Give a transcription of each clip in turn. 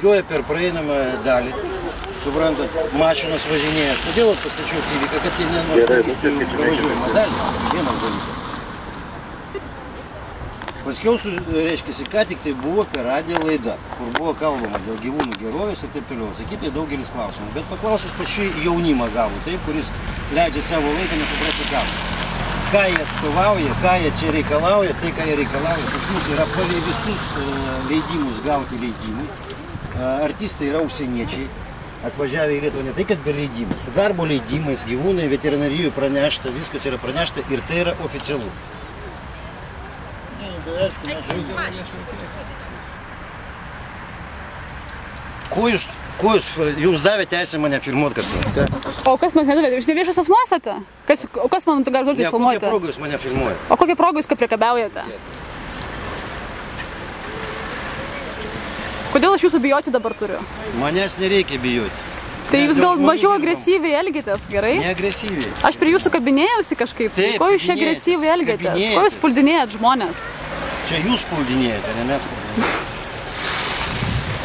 važiuoja per praeinamą dalį, suprantat, mašinos važinėja. Aš kodėl pastačiau Civiką, kad jie nenuostaistų pravažiuojamą dalį. Vienas dalykas. Paskiau, reiškia, ką tik tai buvo per radiją laida, kur buvo kalbama dėl gyvūnų gerovės ir taip toliau. Atsakytai daugelis klausimų. Bet paklausus pačiu jaunimą gavo, taip, kuris leidžia savo laiką nesuprasti ką. Ką jie atstovauja, ką jie čia reikalauja, tai ką jie reikalauja. Pas mus yra palei visus leidimus gauti leidimų. Artistai yra užsieniečiai, atvažiavę į Lietuvą ne tai, kad be leidimų. Su darbo leidimais, gyvūnai, veterinarijoje pranešta, viskas yra pranešta ir tai yra oficialu. Ko jūs jums davė teisę mane filmuoti kas nors? O kas man nedavė? Jūs ne viešas asmuo esate? O kas man gali žodžiais filmuoti? Kokią progą jūs mane filmuojate? O kokią progą jūs priekabiaujate? Kodėl aš jūsų bijoti dabar turiu? Manęs nereikia bijoti. Tai jūs gal mažiau agresyviai elgitės, gerai? Ne agresyviai. Aš prie jūsų kabinėjausi kažkaip. Taip, ko jūs čia agresyviai elgitės? Ko jūs puldinėjat žmonės? Čia jūs puldinėjate, ne mes puldinėjate.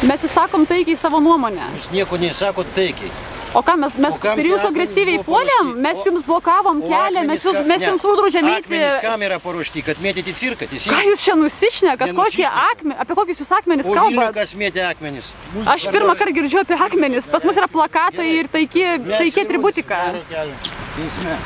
Mes įsakom taikiai savo nuomonę. Jūs nieko neįsakot taikiai. O ką, mes per jūsų agresyviai puolėm? Mes jums blokavom kelią, mes jums uždraudžiam eiti. Akmenys kam yra paruošti, kad mėtyti cirką, teisingai? Ką jūs čia nusišnekat? Apie kokius jūs akmenis kalbat? O Vilniuje kas mėtė akmenis? Aš pirmą kartą girdžiu apie akmenis. Pas mus yra plakatai ir taiki atributika. Teisme.